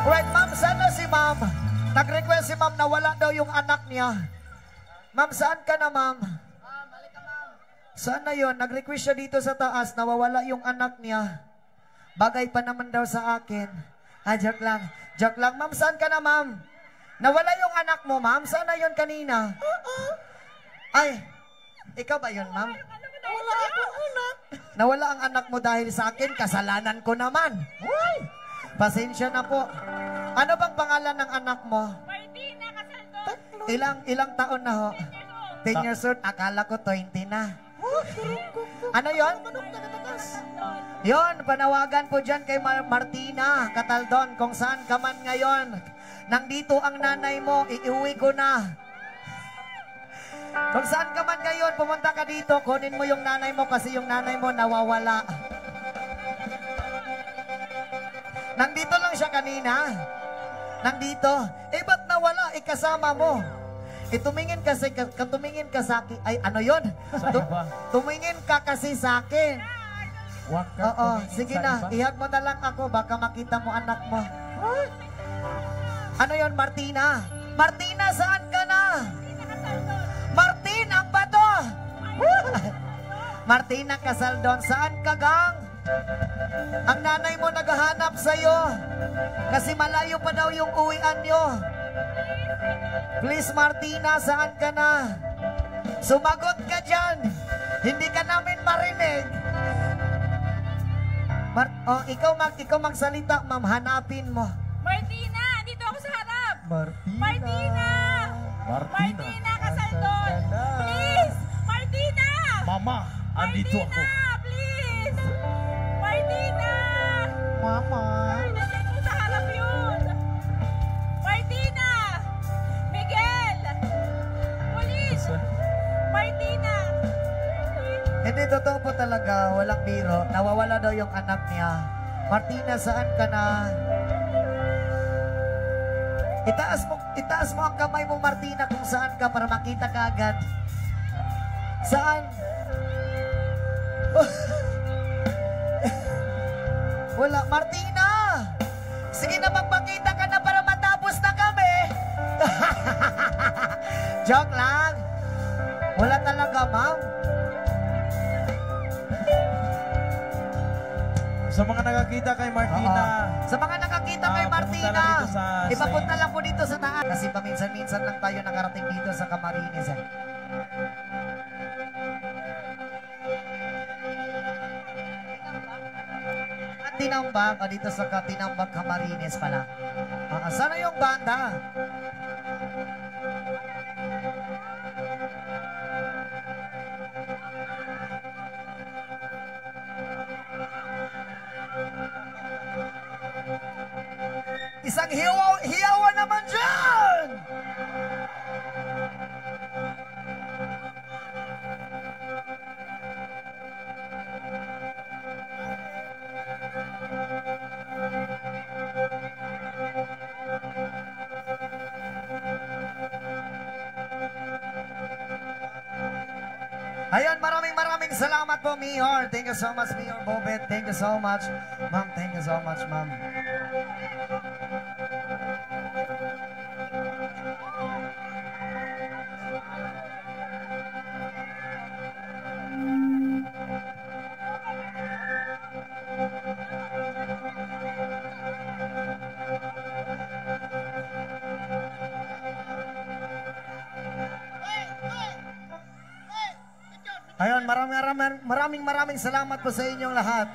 Right, ma'am, sana si ma'am? Nag-request si ma'am na wala daw yung anak niya. Ma'am, saan ka na, ma'am? Sana yon, nag-request siya dito sa taas, nawawala yung anak niya. Bagay pa naman daw sa akin. Ah, joke lang. Joke lang. Ma'am, saan ka na, ma'am? Nawala yung anak mo, ma'am? Sana yon kanina? Ay, ikaw ba yon, ma'am? Wala akong anak. Nawala ang anak mo dahil sa akin, kasalanan ko naman. Pasensya na po. Ano bang pangalan ng anak mo? Martina Casaldon. Ilang taon na ho? 10 years old. Akala ko 20 na. Ano yon? Yon, panawagan po dyan kay Martina Cataldon, kung saan ka man ngayon. Nandito ang nanay mo, iuwi ko na. Kung saan ka man ngayon, pumunta ka dito, kunin mo yung nanay mo kasi yung nanay mo nawawala. Nandito lang siya kanina. Nandito. Eh, ba't nawala? Ikasama mo. Tumingin kasi, tumingin ka sa akin. Ay, ano yun? Tumingin ka kasi sa akin. Oo, sige na. Ihag mo na lang ako. Baka makita mo anak mo. Ano yun, Martina? Martina, saan ka na? Martin, ang bato! Martina Casaldon, saan ka, gang? Ang nanay mo naghahanap sa'yo. Kasi malayo pa daw yung uwian nyo. Please, Martina, saan ka na? Sumagot ka dyan. Hindi ka namin marinig. Ikaw magsalita, ma'am. Hanapin mo. Martina, dito ako sa harap. Martina. Martina Casaldon. Please, Martina. Mama, andito ako. Martina, please. Martina. Mama. Nandiyan ko sa harap yun. Martina. Miguel. Police. Martina. Hindi, totoo po talaga. Walang biro. Nawawala daw yung anak niya. Martina, saan ka na? Itaas mo ang kamay mo, Martina, kung saan ka para makita ka agad. Saan? Wala. Martina! Sige na, magpakita ka na para matapos na kami. Joke lang. Wala talaga, ma'am. Sa mga nakakita kay Martina. Sa mga nakakita kay Martina, ipapunta lang po dito sa taas. Kasi paminsan-minsan lang tayo nakarating dito sa Camarines. At Tinambak, dito sa Tinambak, Camarines pala. Sana yung banda? Isang hiyawa naman dyan! Ayan, maraming salamat po, Mayor. Thank you so much, Mayor Bobet. Thank you so much, ma'am. Thank you so much, ma'am. Ayun, maraming salamat po sa inyong lahat.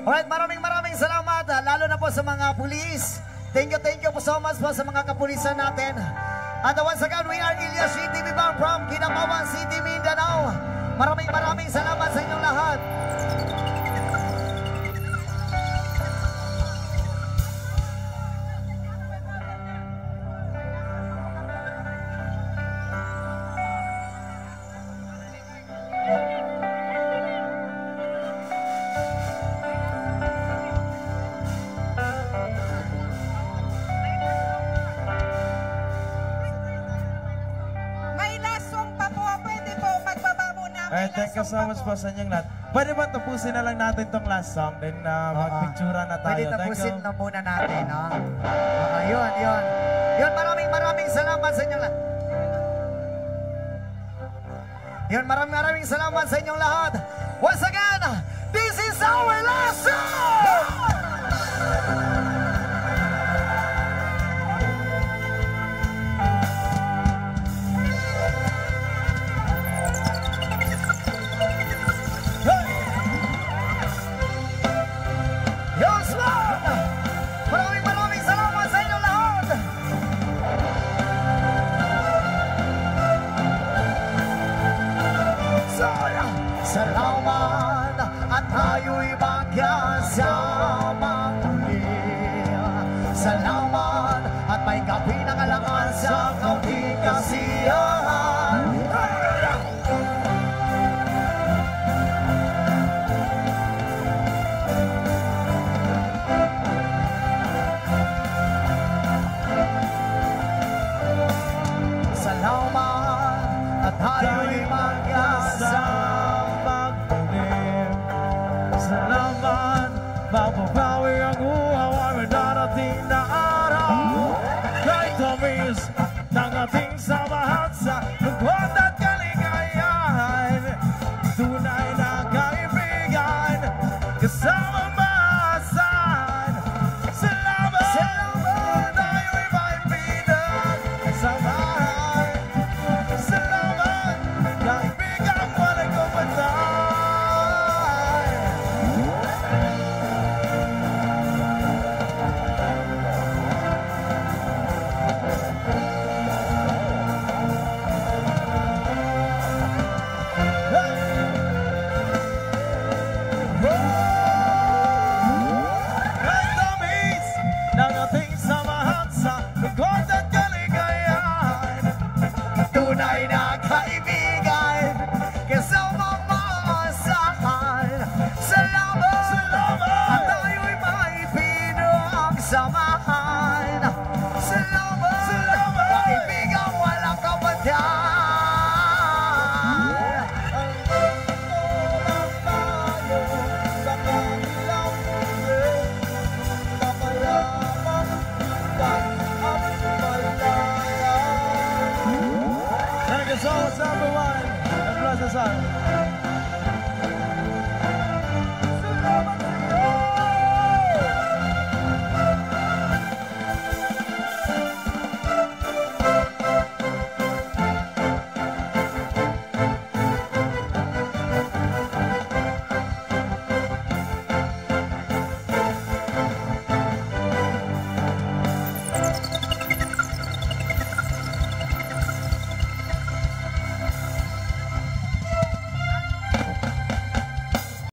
Alright, maraming salamat, lalo na po sa mga pulis. Thank you po so much po sa mga kapulisan natin. And once again, we are Ilyas TV Bang from Kinabawan City, Mindanao. Maraming salamat sa inyong lahat. Thank you so much po sa inyong lahat. Pwede ba tapusin na lang natin tong last song? Then magpictura na tayo. Pwede Thank tapusin you. na muna natin, no? Yun. Yun, maraming salamat sa inyong lahat. Yun, maraming salamat sa inyong lahat. Once again, this is our last song! Yes, Lord! Maraming salamat sa inyong lahat! Salamat at tayo'y magkasama muli. Salamat at may kapinangalangan sa kaunting kasiyahan. Salamat at tayo'y magkasama. Salamat, mapapawi ang uhaw ay darating na araw. Kahit tamis ng ating samahan sa lungkot at kaligayahan, tunay na kaibigan, kasama maasahan. Salamat, tayo'y may pinagsamahan. Salamat, kaibigan, walang kumatay. Kahit tamis ng ating samahan sa lungkot at kaligayahan, Tunay na kaibigan, kasama maasahan. Salamat, at tayo'y may pinagsamahan.